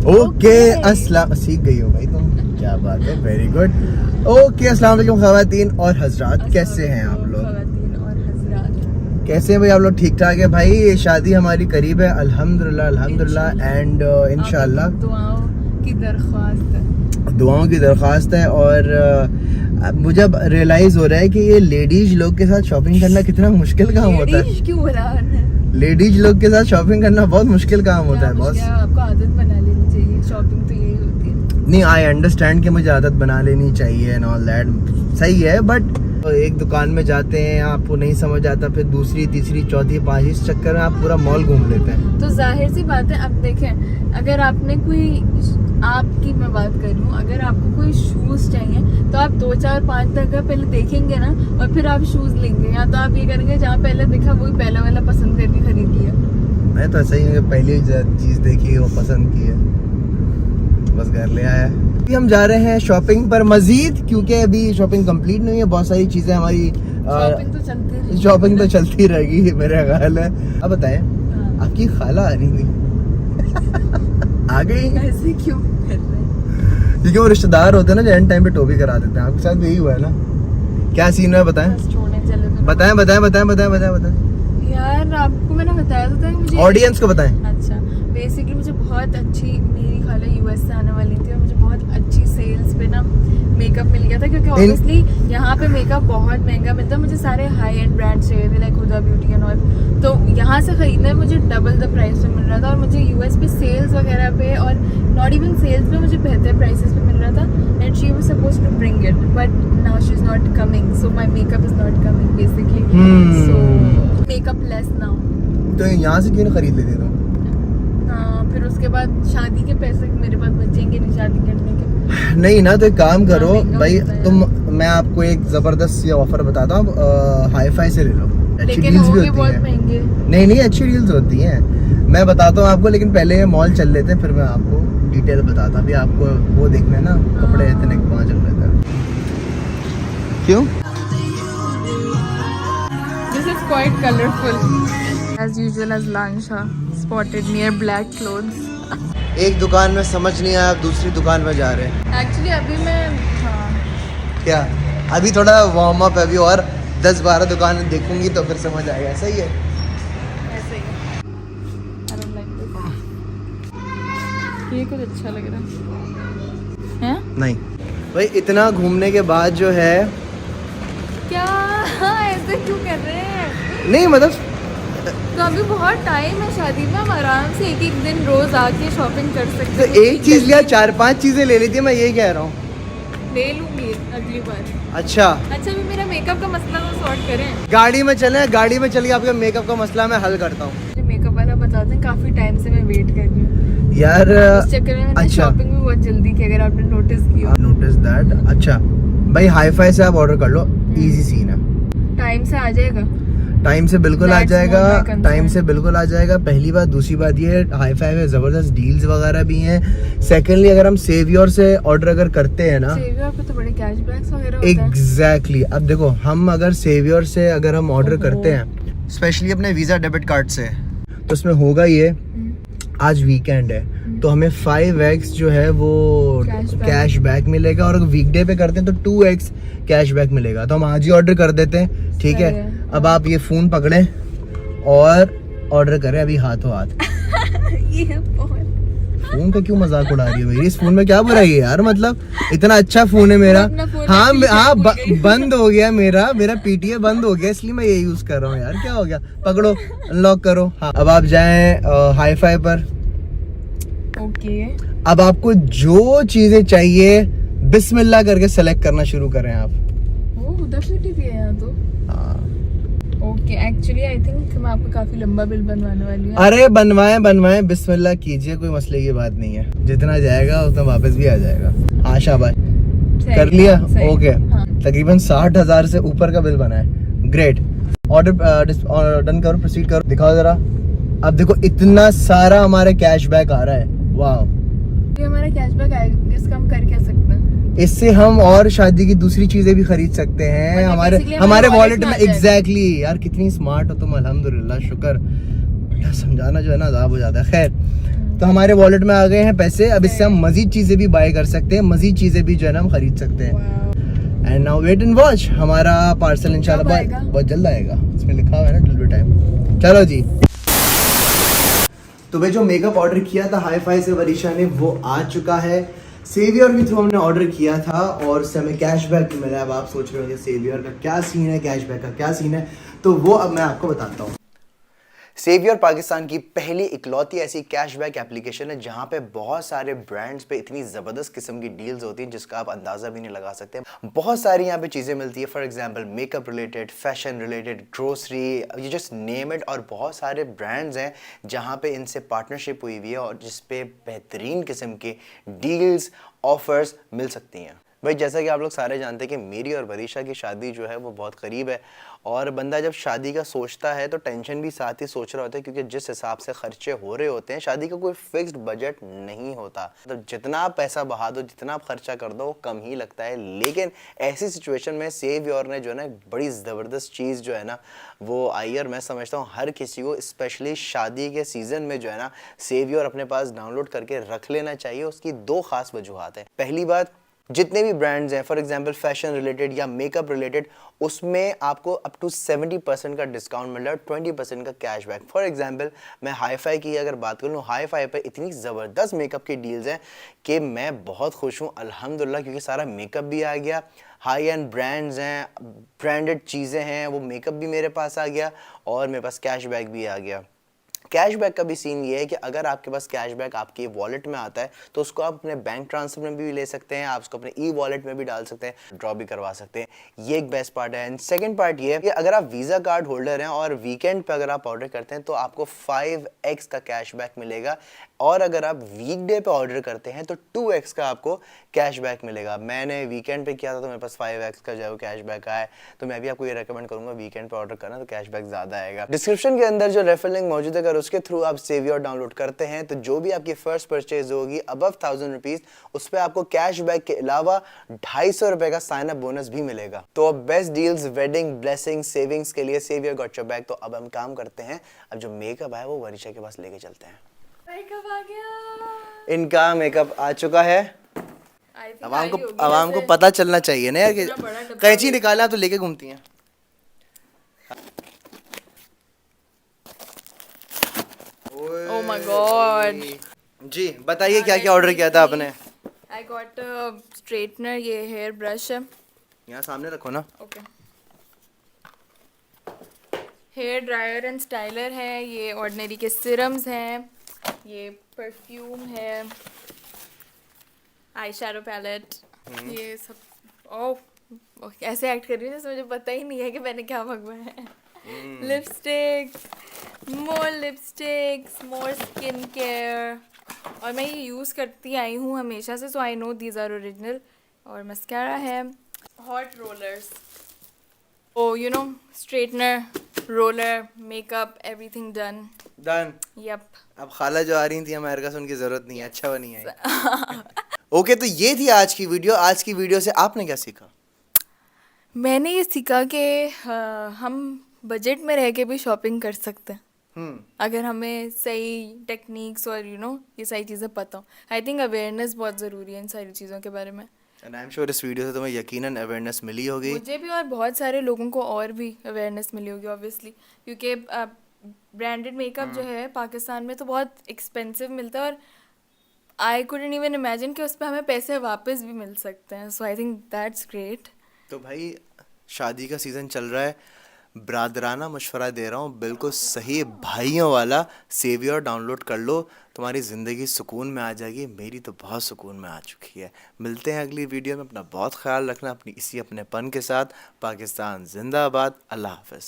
Okay अस्सलाम, सीख गई हो भाई तुम, क्या बात है, वेरी गुड। ओके, अस्सलाम वालेकुम ख़वातीन और हज़रात, कैसे हैं आप लोग? कैसे हैं भाई आप लोग? ठीक ठाक है भाई। ये शादी हमारी करीब है, अल्हम्दुलिल्लाह अल्हम्दुलिल्लाह, एंड इंशाल्लाह दुआओं की दरख्वास्त है। और मुझे अब रियलाइज हो रहा है कि ये लेडीज लोग के साथ शॉपिंग करना कितना मुश्किल काम होता है। क्यों बोला? लेडीज लोग के साथ शॉपिंग करना बहुत मुश्किल काम होता है बॉस। आपको आदत बना लेनी चाहिए, शॉपिंग तो यही होती है। नहीं, आई अंडरस्टैंड कि मुझे आदत बना लेनी चाहिए एंड ऑल दैट, सही है, बट एक दुकान में जाते हैं, आपको नहीं समझ आता, फिर दूसरी तीसरी चौथी पांचवी, इस चक्कर में आप पूरा मॉल घूम लेते हैं। तो जाहिर सी बात है, अब देखें, अगर आपने कोई, आपकी मैं बात कर रही हूँ, अगर आपको कोई शूज चाहिए तो आप 2 4 5 जगह पहले देखेंगे ना, और फिर आप शूज लेंगे। या तो आप ये करेंगे जहाँ पहले दिखा वही पहला वाला पसंद करके खरीद लिया। मैं तो ऐसा ही हूँ, पहली चीज देखी वो पसंद की है, बस घर ले आया। अभी हम जा रहे हैं शॉपिंग पर मजीद, क्योंकि अभी शॉपिंग कंप्लीट नहीं है, बहुत सारी चीजें हमारी शॉपिंग तो चलती रहेगी मेरा ख्याल है। अब बताएं, आपकी खाला आ रही थी आ गई? ऐसे क्यों कर रहे हैं? क्योंकि वो रिश्तेदार होते हैं ना जो एंड टाइम पे टोपी करा देते हैं। आपके साथ भी यही हुआ है ना? क्या सीन है बताएं? बताएं बताएं बताएं बताएं बताएं बताएं। यार आपको मैंने बताया था मुझे, ऑडियंस को बताएं। अच्छा, बेसिकली मुझे बहुत अच्छी, मेरी खाला यूएस से आने वाली थी और मुझे बहुत अच्छी सेल्स पे ना मेकअप मिल गया था, क्योंकि ऑब्वियसली यहाँ पे मेकअप बहुत महंगा मिलता है। मुझे सारे हाई एंड ब्रांड्स चाहिए थे, like Huda Beauty and all, तो यहाँ से खरीदने मुझे डबल द प्राइस पे मिल रहा था। और मुझे यूएस पे सेल्स वगैरह पे, और नॉट इवन सेल्स पे, मुझे बेहतर प्राइसेस पे मिल रहा था। And she was supposed to bring it, but now she is not coming, so my makeup is not coming basically, so makeup less now. तो यहाँ से क्यों नहीं खरीद लेते तुम? फिर उसके बाद शादी के पैसे मेरे पास बचेंगे नहीं शादी करने के। नहीं ना, तो एक काम करो भाई, तुम, मैं आपको एक जबरदस्त ऑफर बताता हूँ, हाई फाई से ले लो, अच्छी डील्स भी होती हैं। नहीं नहीं, अच्छी डील्स होती हैं, मैं बताता हूँ आपको, लेकिन पहले मॉल चल लेते हैं, फिर मैं आपको डिटेल बताता। अभी आपको वो देखना है ना, कपड़े इतने कहाँ चल रहे थे। क्यों? This is quite colorful. As usual, as Lansha spotted near black clothes. एक दुकान में समझ नहीं आया, आप दूसरी दुकान में जा रहे हैं। Actually अभी मैं, हाँ क्या अभी थोड़ा वार्म अप है, अभी और 10-12 दुकानें देखूंगी तो फिर समझ आएगा। ऐसा ही है, ऐसे ही। I don't like this. ये कुछ अच्छा लग रहा है? नहीं भाई, इतना घूमने के बाद जो है, क्या ऐसे क्यों कर रहे हैं? नहीं मतलब तो अभी बहुत टाइम है शादी में, हम आराम से एक एक दिन रोज आके शॉपिंग कर सकते हैं। तो एक चीज लिया, 4-5 चीजें ले ली थी, मैं यही कह रहा हूँ। ले लूंगी अगली बार। अच्छा अभी मेरा मेकअप का मसला तो सॉर्ट करें। गाड़ी में चले, गाड़ी में चलिए, आपका मेकअप का मसला मैं हल करता हूँ। मुझे मेकअप वाला बताते हैं, काफी टाइम से मैं वेट कर रही हूँ यार, इस चक्कर में मैंने शॉपिंग भी बहुत जल्दी की, अगर आपने नोटिस किया। Notice that. अच्छा भाई, हाई फाई से आप ऑर्डर कर लो, इजी सीन है। टाइम से आ जाएगा? टाइम से बिल्कुल आ जाएगा, टाइम से बिल्कुल आ जाएगा, पहली बात। दूसरी बात ये है, हाई फाई में जबरदस्त डील्स वगैरह भी हैं। सेकेंडली, अगर हम सेवियर से ऑर्डर अगर करते हैं ना, सेवियर पे तो बड़े कैशबैक्स वगैरह होते हैं। एग्जैक्टली। अब देखो, हम अगर सेवियर से अगर हम ऑर्डर करते हैं, स्पेशली अपने वीजा डेबिट कार्ड से, तो उसमें होगा ये, आज वीकेंड है तो हमें 5x जो है वो कैशबैक मिलेगा, और अगर वीकडे पे करते हैं तो 2x कैशबैक मिलेगा। तो हम आज ही ऑर्डर कर देते हैं, ठीक है? अब आप ये फोन पकड़ें और ऑर्डर करें अभी हाथों हाथ। ये फोन का क्यों मजाक उड़ा रही है मेरी? इस फोन में क्या बुराई है यार, मतलब इतना अच्छा फोन है मेरा। हाँ बंद हो गया मेरा PTA बंद हो गया, इसलिए मैं ये यूज कर रहा हूँ यार। क्या हो गया? पकड़ो, अनलॉक करो। हाँ, अब आप जाएं हाई फाई पर। ओके। अब आपको जो चीजें चाहिए बिस्मिल्लाह करके सेलेक्ट करना शुरू करें आप। हुदा ब्यूटी भी है यहाँ तो। ओके, एक्चुअली आई थिंक मैं आपको काफी लंबा बिल बनवाने वाली हूँ। अरे बनवाएं, बिस्मिल्लाह कीजिए, कोई मसले की बात नहीं है। जितना जाएगा उतना वापस भी आ जाएगा। हाँ शाबाश, कर लिया। ओके, तकरीबन 60,000 से ऊपर का बिल बना है। ग्रेट, ऑर्डर डन करो, प्रोसीड करो, दिखाओ जरा। अब देखो, इतना सारा हमारे कैशबैक आ रहा है। वाह, ये हमारा कैशबैक आएगा, इसका हम कर क्या सकते हैं? इससे हम और शादी की दूसरी चीजें भी खरीद सकते हैं हमारे वॉलेट में। एग्जैक्टली यार, कितनी स्मार्ट हो तुम, अल्हम्दुलिल्लाह, शुक्र। समझाना जो है ना अज़ाब हो जाता है। खैर, तो हमारे वॉलेट में आ गए हैं पैसे, अब इससे हम मजीद चीजें भी बाय कर सकते हैं, मजीद चीजें भी जो है ना हम खरीद सकते हैं। And now wait and watch, हमारा पार्सल इंशाल्लाह बहुत जल्द आएगा, इसमें लिखा हुआ है ना डिलीवरी टाइम। चलो जी, तो भाई जो मेकअप ऑर्डर किया था हाई फाई से वरीशा ने, वो आ चुका है। सेवियर के थ्रू हमने ऑर्डर किया था और उससे हमें कैशबैक मिला है। अब आप सोच रहे होंगे सेवियर का क्या सीन है, कैशबैक का क्या सीन है, तो वो अब मैं आपको बताता हूँ। सेवियर पाकिस्तान की पहली इकलौती ऐसी कैशबैक एप्लीकेशन है जहां पे बहुत सारे ब्रांड्स पे इतनी ज़बरदस्त किस्म की डील्स होती हैं जिसका आप अंदाज़ा भी नहीं लगा सकते। बहुत सारी यहाँ पे चीज़ें मिलती है, for example makeup related, fashion related, grocery, you just name it. और बहुत सारे ब्रांड्स हैं जहाँ पे इनसे पार्टनरशिप हुई हुई है और जिस पे बेहतरीन किस्म के डील्स, ऑफर्स मिल सकती हैं। भाई जैसा कि आप लोग सारे जानते हैं कि मेरी और वरीशा की शादी जो है वो बहुत करीब है, और बंदा जब शादी का सोचता है तो टेंशन भी साथ ही सोच रहा होता है, क्योंकि जिस हिसाब से खर्चे हो रहे होते हैं, शादी का कोई फिक्स्ड बजट नहीं होता। तो जितना आप पैसा बहा दो, जितना आप खर्चा कर दो, वो कम ही लगता है। लेकिन ऐसी सिचुएशन में सेवियर ने जो है ना बड़ी ज़बरदस्त चीज़ जो है ना वो आई, और मैं समझता हूँ हर किसी को स्पेशली शादी के सीज़न में जो है ना सेवियर अपने पास डाउनलोड करके रख लेना चाहिए। उसकी दो खास वजूहात हैं। पहली बात, जितने भी ब्रांड्स हैं, फॉर एग्जांपल फैशन रिलेटेड या मेकअप रिलेटेड, उसमें आपको अप टू 70% का डिस्काउंट मिल रहा है, 20% का कैशबैक। फॉर एग्जांपल मैं हाई फाई की अगर बात करूँ, हाई फाई पर इतनी ज़बरदस्त मेकअप की डील्स हैं कि मैं बहुत खुश हूँ अल्हम्दुलिल्लाह, क्योंकि सारा मेकअप भी आ गया, हाई एंड ब्रांड्स हैं, ब्रांडेड चीज़ें हैं, वो मेकअप भी मेरे पास आ गया और मेरे पास कैशबैक भी आ गया। कैशबैक का भी सीन ये है कि अगर आपके पास कैशबैक आपके वॉलेट में आता है तो उसको आप अपने बैंक ट्रांसफर में भी ले सकते हैं, आप उसको अपने ई वॉलेट में भी डाल सकते हैं, ड्रॉ भी करवा सकते हैं। ये एक बेस्ट पार्ट है। एंड सेकंड पार्ट ये है कि अगर आप वीज़ा कार्ड होल्डर हैं और वीकेंड पे अगर आप ऑर्डर करते हैं तो आपको 5x का कैशबैक मिलेगा, और अगर आप वीकडे पे ऑर्डर करते हैं तो 2x का आपको कैशबैक मिलेगा। मैंने वीकेंड पे किया था तो मेरे पास 5x का जो है वो कैशबैक आया, तो मैं भी आपको ये रेकमेंड करूंगा वीकेंड पे ऑर्डर करना, तो कैशबैक ज़्यादा आएगा। डिस्क्रिप्शन के अंदर जो रेफरल लिंक मौजूद है, अगर उसके थ्रू आप सेवियर डाउनलोड करते हैं तो जो भी आपकी फर्स्ट परचेज होगी अबव 1000 रुपीज़, उस पर आपको कैशबैक के अलावा 250 रुपये का साइन अप बोनस भी मिलेगा। तो अब best deals, wedding, blessing, savings के लिए सेवियर गॉट योर बैक। तो अब हम काम करते हैं, अब जो मेकअप है वो वरीशा के पास लेके चलते हैं। मेकअप आ गया, इनका मेकअप आ चुका है। आवाम को पता चलना चाहिए ना यार कि कैंची निकाला तो लेके घूमती हैं। Oh my God. जी बताइए क्या क्या ऑर्डर किया था आपने? आई गॉट स्ट्रेटनर, ये हेयर ब्रश है, यहाँ सामने रखो ना। Okay. Hair dryer and styler है, ये ऑर्डिनरी के सिरम्स हैं, ये परफ्यूम है, आई शैडो पैलेट, ये सब। ओह ऐसे एक्ट कर रही है जैसे मुझे पता ही नहीं है कि मैंने क्या मंगवाया है। Lipsticks, more lipsticks, more skin care, और मैं ये यूज़ करती आई हूँ हमेशा से, so I know these are original. और मस्कारा है, hot rollers, oh you know straightener, roller, makeup, everything done. Yup. अब खाला जो आ रही थी अमेरिका से, उनकी जरूरत नहीं है, अच्छा बनी है। ओके तो ये थी आज की वीडियो। आज की वीडियो से आपने क्या सीखा? मैंने ये सीखा कि हम बजट में रह के भी शॉपिंग कर सकते हैं अगर हमें सही टेक्निक्स और ये सारी चीज़ें पता हो। आई थिंक अवेयरनेस बहुत ज़रूरी है इन सारी चीज़ों के बारे में। एंड आई एम श्योर इस वीडियो से तुम्हें यकीनन अवेयरनेस मिली होगी, मुझे भी और बहुत सारे लोगों को और भी अवेयरनेस मिली होगी ऑब्वियसली, क्योंकि ब्रांडेड मेकअप जो है पाकिस्तान में तो बहुत एक्सपेंसिव मिलता है, और आई कुडंट इवन इमेजिन कि उस पर हमें पैसे वापस भी मिल सकते हैं। सो आई थिंक दैट्स ग्रेट। तो भाई शादी का सीज़न चल रहा है, ब्रादराना मशवरा दे रहा हूँ, बिल्कुल सही भाइयों वाला सेवियर डाउनलोड कर लो, तुम्हारी ज़िंदगी सुकून में आ जाएगी। मेरी तो बहुत सुकून में आ चुकी है। मिलते हैं अगली वीडियो में, अपना बहुत ख्याल रखना, अपनी इसी अपनेपन के साथ। पाकिस्तान जिंदाबाद। अल्लाह हाफ़िज़।